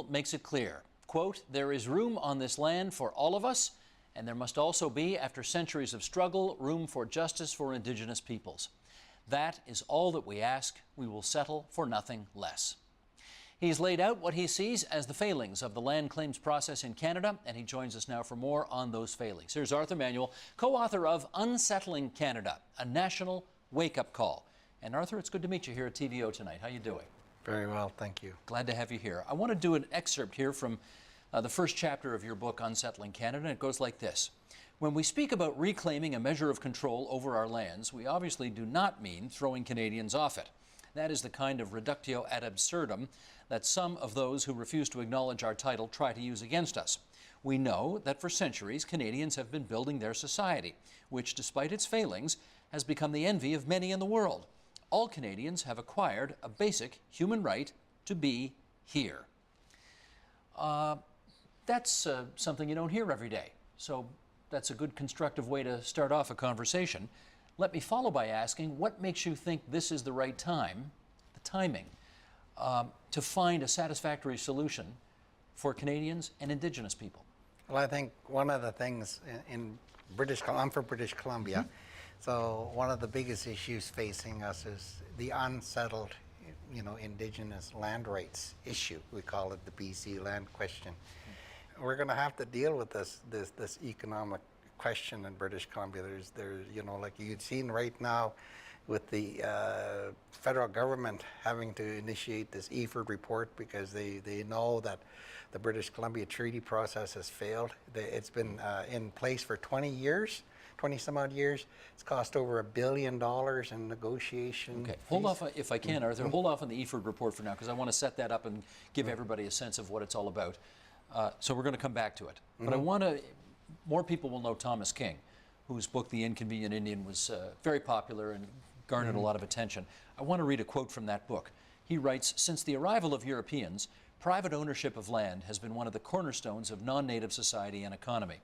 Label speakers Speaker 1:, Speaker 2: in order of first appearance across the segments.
Speaker 1: makes it clear, quote, "There is room on this land for all of us, and there must also be, after centuries of struggle, room for justice for Indigenous peoples. That is all that we ask. We will settle for nothing less." He's laid out what he sees as the failings of the land claims process in Canada, and he joins us now for more on those failings. Here's Arthur Manuel, co-author of Unsettling Canada, a national wake-up call. And Arthur, it's good to meet you here at TVO tonight. How you doing?
Speaker 2: Very well, thank you.
Speaker 1: Glad to have you here. I want to do an excerpt here from the first chapter of your book, Unsettling Canada, and it goes like this. When we speak about reclaiming a measure of control over our lands, we obviously do not mean throwing Canadians off it. That is the kind of reductio ad absurdum that some of those who refuse to acknowledge our title try to use against us. We know that for centuries, Canadians have been building their society, which, despite its failings, has become the envy of many in the world. All Canadians have acquired a basic human right to be here. That's something you don't hear every day. So that's a good constructive way to start off a conversation. Let me follow by asking, what makes you think this is the right time, the timing, to find a satisfactory solution for Canadians and Indigenous people?
Speaker 2: Well, I think one of the things in British Columbia, I'm from British Columbia, so one of the biggest issues facing us is the unsettled, Indigenous land rights issue. We call it the BC land question. We're going to have to deal with this economic question in British Columbia. There's like you've seen right now with the federal government having to initiate this EFORD report because they know that the British Columbia treaty process has failed. It's been in place for 20 years. 20 some odd years. It's cost over $1 billion in negotiation.
Speaker 1: Okay, hold off, if I can, Arthur, hold off on the EFORD report for now, because I want to set that up and give everybody a sense of what it's all about. So we're going to come back to it. But I want to, more people will know Thomas King, whose book, The Inconvenient Indian, was very popular and garnered a lot of attention. I want to read a quote from that book. He writes, "Since the arrival of Europeans, private ownership of land has been one of the cornerstones of non-native society and economy.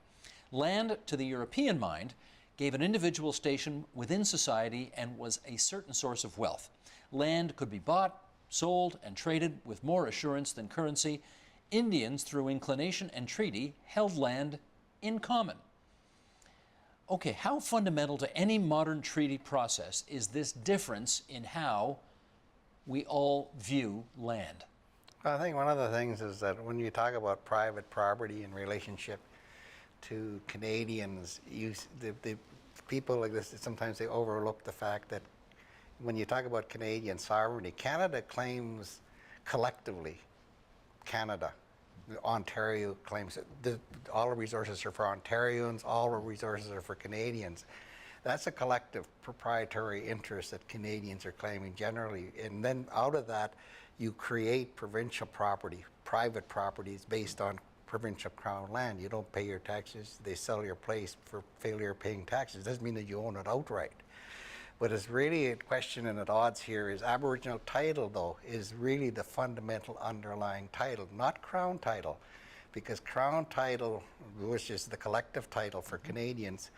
Speaker 1: Land, to the European mind, gave an individual station within society and was a certain source of wealth. Land could be bought, sold, and traded with more assurance than currency. Indians, through inclination and treaty, held land in common." Okay, how fundamental to any modern treaty process is this difference in how we all view land?
Speaker 2: I think one of the things is that when you talk about private property in relationship to Canadians, the people like this, sometimes they overlook the fact that when you talk about Canadian sovereignty, Canada claims collectively Canada. Ontario claims that all the resources are for Ontarians, all the resources are for Canadians. That's a collective proprietary interest that Canadians are claiming generally. And then out of that, you create provincial property, private properties based on provincial crown land. You don't pay your taxes, they sell your place for failure of paying taxes. It doesn't mean that you own it outright. But it's really a question and at odds here is Aboriginal title, though, is really the fundamental underlying title, not crown title, because crown title, which is the collective title for Canadians,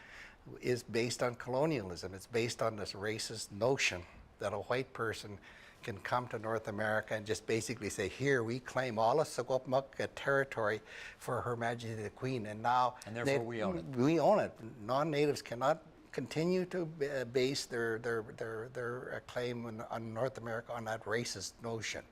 Speaker 2: is based on colonialism. It's based on this racist notion that a white person can come to North America and just basically say, here, we claim all of Secwepemc territory for Her Majesty the Queen, and now...
Speaker 1: And therefore we own it.
Speaker 2: We own it. Non-natives cannot continue to base their claim on North America on that racist notion.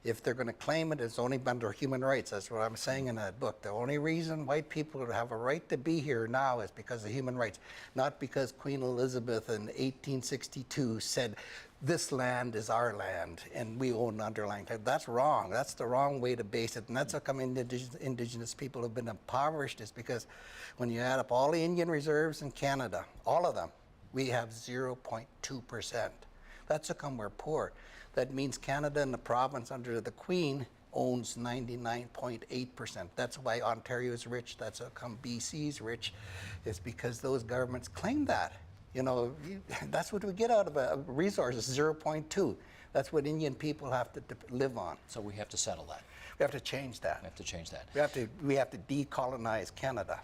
Speaker 2: If they're going to claim it, it's only under human rights. That's what I'm saying in that book. The only reason white people have a right to be here now is because of human rights, not because Queen Elizabeth in 1862 said, this land is our land and we own underlying title. That's wrong. That's the wrong way to base it. And that's how come Indigenous people have been impoverished, is because when you add up all the Indian reserves in Canada, all of them, we have 0.2%. That's how come we're poor. That means Canada and the province under the Queen owns 99.8%. That's why Ontario is rich. That's how come BC is rich. It's because those governments claim that. That's what we get out of a resource, 0.2. That's what Indian people have to live on.
Speaker 1: So we have to settle that.
Speaker 2: We have to change that.
Speaker 1: We have to change that.
Speaker 2: We have to decolonize Canada.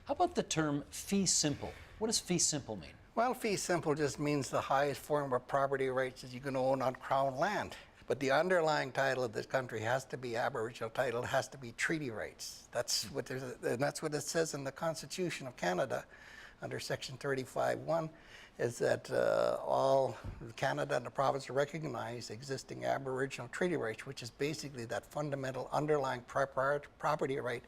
Speaker 1: How about the term fee simple? What does fee simple mean?
Speaker 2: Well, fee simple just means the highest form of property rights that you can own on Crown land. But the underlying title of this country has to be Aboriginal title, it has to be treaty rights. That's what and that's what it says in the Constitution of Canada under Section 35(1), is that all Canada and the province recognize existing Aboriginal treaty rights, which is basically that fundamental underlying property right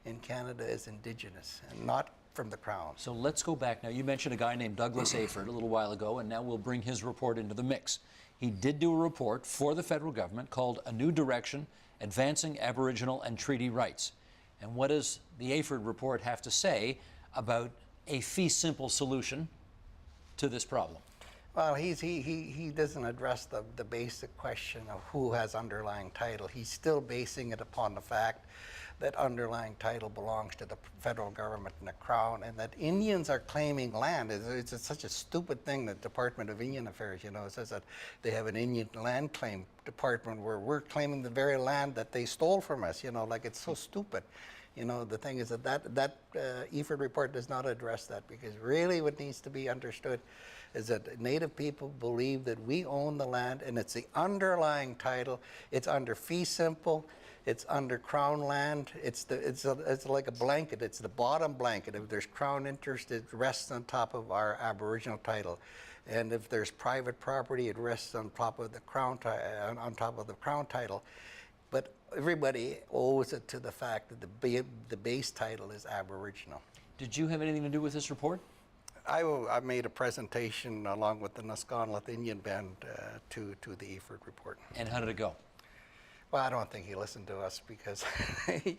Speaker 2: in Canada is Indigenous and not from the Crown.
Speaker 1: So let's go back now. You mentioned a guy named Douglas Aford a little while ago, and now we'll bring his report into the mix. He did do a report for the federal government called A New Direction, Advancing Aboriginal and Treaty Rights. And what does the Aford report have to say about a fee simple solution to this problem?
Speaker 2: Well, he doesn't address the basic question of who has underlying title. He's still basing it upon the fact that underlying title belongs to the federal government and the Crown, and that Indians are claiming land. It's such a stupid thing, the Department of Indian Affairs, you know, it says that they have an Indian land claim department where we're claiming the very land that they stole from us, you know, like it's so stupid. You know, the thing is that Aford report does not address that, because really what needs to be understood is that Native people believe that we own the land, and it's the underlying title. It's under fee simple, it's under Crown land. It's like a blanket. It's the bottom blanket. If there's Crown interest, it rests on top of our Aboriginal title, and if there's private property, it rests on top of the Crown title. But everybody owes it to the fact that the base title is Aboriginal.
Speaker 1: Did you have anything to do with this report?
Speaker 2: I made a presentation along with the Nisconnet Indian Band to the Aford report.
Speaker 1: And how did it go?
Speaker 2: Well, I don't think he listened to us, because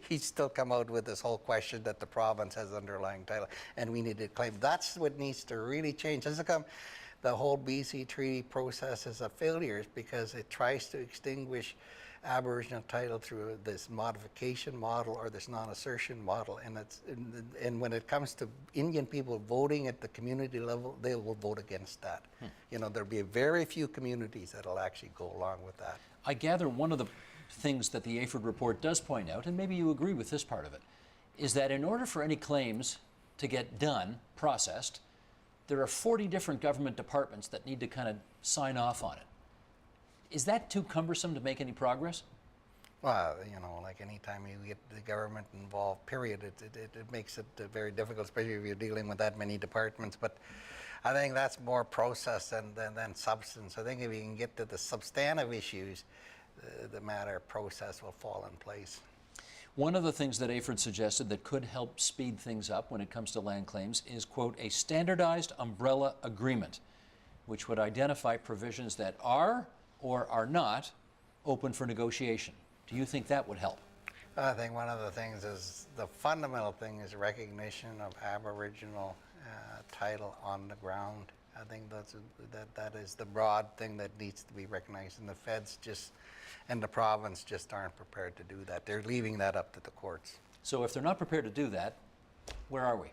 Speaker 2: he's still come out with this whole question that the province has underlying title and we need to claim. That's what needs to really change. The whole BC treaty process is a failure because it tries to extinguish Aboriginal title through this modification model or this non-assertion model, and when it comes to Indian people voting at the community level, they will vote against that. You know, there'll be very few communities that'll actually go along with that.
Speaker 1: I gather one of the things that the Aford report does point out, and maybe you agree with this part of it, is that in order for any claims to get done, processed, there are 40 different government departments that need to kind of sign off on it. Is that too cumbersome to make any progress?
Speaker 2: Well, you know, like anytime you get the government involved, period, it makes it very difficult, especially if you're dealing with that many departments. But I think that's more process than substance. I think if you can get to the substantive issues, the matter of process will fall in place.
Speaker 1: One of the things that Aford suggested that could help speed things up when it comes to land claims is, quote, a standardized umbrella agreement, which would identify provisions that are or are not open for negotiation. Do you think that would help?
Speaker 2: I think one of the things is, the fundamental thing is recognition of Aboriginal title on the ground. I think that is the broad thing that needs to be recognized, and the feds and the province just aren't prepared to do that. They're leaving that up to the courts.
Speaker 1: So if they're not prepared to do that, where are we?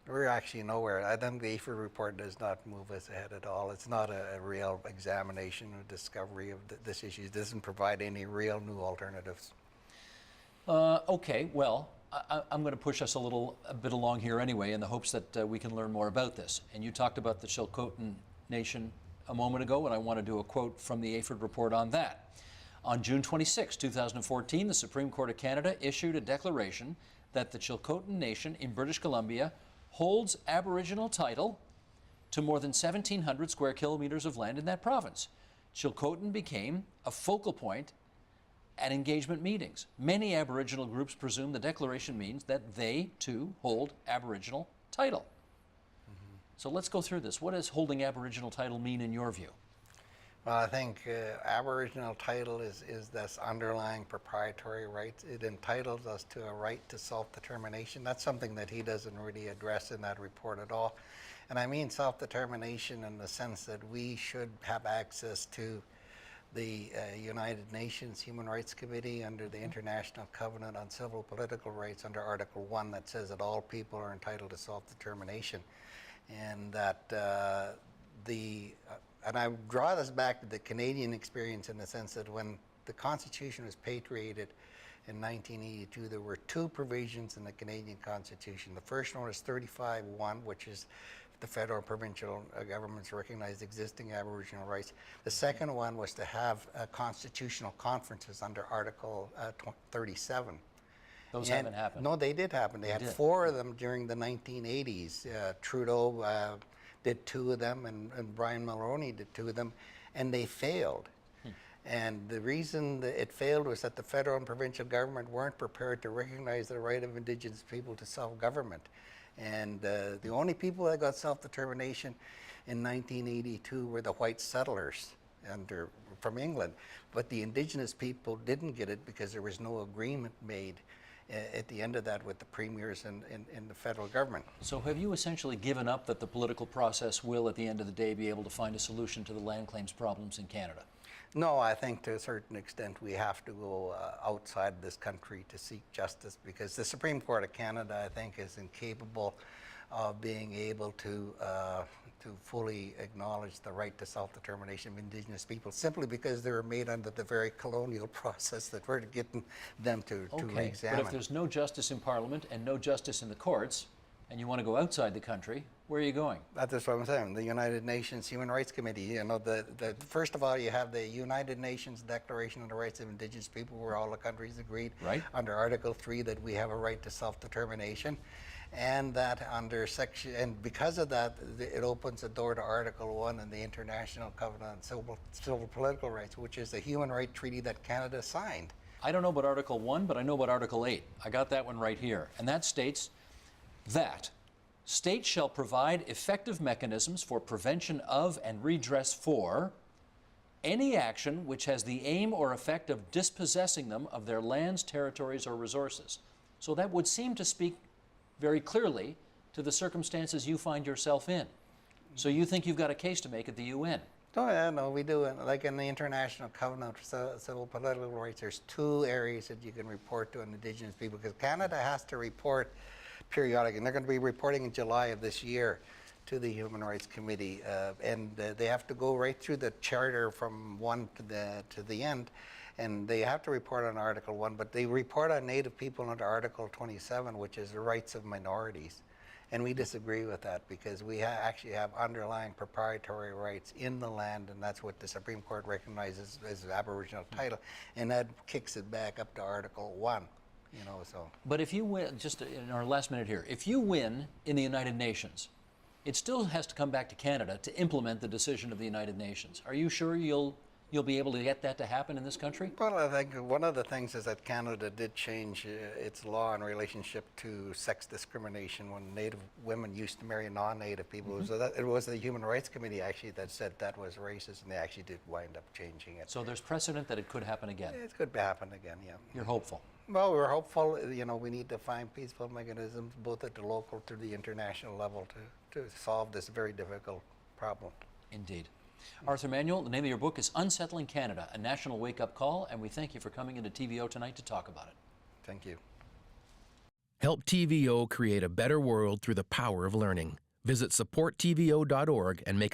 Speaker 2: We're actually nowhere. I think the Aford report does not move us ahead at all. It's not a real examination or discovery of this issue. It doesn't provide any real new alternatives.
Speaker 1: Okay, well, I'm going to push us a bit along here anyway, in the hopes that we can learn more about this. And you talked about the Chilcotin Nation a moment ago, and I want to do a quote from the Aford report on that. On June 26, 2014, the Supreme Court of Canada issued a declaration that the Chilcotin Nation in British Columbia holds Aboriginal title to more than 1,700 square kilometers of land in that province. Chilcotin became a focal point at engagement meetings. Many Aboriginal groups presume the declaration means that they, too, hold Aboriginal title. So let's go through this. What does holding Aboriginal title mean in your view?
Speaker 2: Well, I think Aboriginal title is this underlying proprietary right. It entitles us to a right to self-determination. That's something that he doesn't really address in that report at all. And I mean self-determination in the sense that we should have access to the United Nations Human Rights Committee under the International Covenant on Civil Political Rights under Article 1 that says that all people are entitled to self-determination. And that and I draw this back to the Canadian experience in the sense that when the Constitution was patriated in 1982, there were two provisions in the Canadian Constitution. The first one was 35(1), which is the federal and provincial governments recognize existing Aboriginal rights. The second one was to have constitutional conferences under Article 37.
Speaker 1: Those haven't happened.
Speaker 2: No, they did happen. They had
Speaker 1: did.
Speaker 2: 4 of them during the 1980s. Trudeau did 2 of them, and Brian Mulroney did 2 of them, and they failed. And the reason that it failed was that the federal and provincial government weren't prepared to recognize the right of Indigenous people to self-government. And the only people that got self-determination in 1982 were the white settlers from England. But the Indigenous people didn't get it because there was no agreement made at the end of that with the premiers and the federal government.
Speaker 1: So have you essentially given up that the political process will, at the end of the day, be able to find a solution to the land claims problems in Canada?
Speaker 2: No, I think to a certain extent we have to go outside this country to seek justice, because the Supreme Court of Canada, I think, is incapable of being able to fully acknowledge the right to self-determination of Indigenous people, simply because they were made under the very colonial process that we're getting them to re-examine.
Speaker 1: But if there's no justice in Parliament and no justice in the courts, and you want to go outside the country, where are you going?
Speaker 2: That's what I'm saying. The United Nations Human Rights Committee, you know, first of all, you have the United Nations Declaration on the Rights of Indigenous People, where all the countries agreed under Article 3 that we have a right to self-determination. And that under and because of that, it opens the door to Article 1 in the International Covenant on Civil Political Rights, which is the human rights treaty that Canada signed.
Speaker 1: I don't know about Article 1, but I know about Article 8. I got that one right here. And that states that states shall provide effective mechanisms for prevention of and redress for any action which has the aim or effect of dispossessing them of their lands, territories, or resources. So that would seem to speak very clearly to the circumstances you find yourself in. So you think you've got a case to make at the UN?
Speaker 2: Oh, yeah, no, we do. Like in the International Covenant on Civil Political Rights, there's 2 areas that you can report to Indigenous people, because Canada has to report periodically, and they're going to be reporting in July of this year to the Human Rights Committee, and they have to go right through the charter from 1 to the end, and they have to report on Article 1, but they report on Native people under Article 27, which is the rights of minorities. And we disagree with that, because we actually have underlying proprietary rights in the land, and that's what the Supreme Court recognizes as Aboriginal title, and that kicks it back up to Article 1. You know, so.
Speaker 1: But if you win, just in our last minute here, if you win in the United Nations, it still has to come back to Canada to implement the decision of the United Nations. Are you sure you'll be able to get that to happen in this country?
Speaker 2: Well, I think one of the things is that Canada did change its law in relationship to sex discrimination when Native women used to marry non-Native people. So that, it was the Human Rights Committee actually that said that was racist, and they actually did wind up changing it.
Speaker 1: So there's precedent that it could happen again.
Speaker 2: It could happen again, yeah.
Speaker 1: You're hopeful?
Speaker 2: Well, we're hopeful. You know, we need to find peaceful mechanisms both at the local to the international level to solve this very difficult problem.
Speaker 1: Indeed. Arthur Manuel, the name of your book is Unsettling Canada, a national wake-up call, and we thank you for coming into TVO tonight to talk about it.
Speaker 2: Thank you.
Speaker 3: Help TVO create a better world through the power of learning. Visit supporttvo.org and make a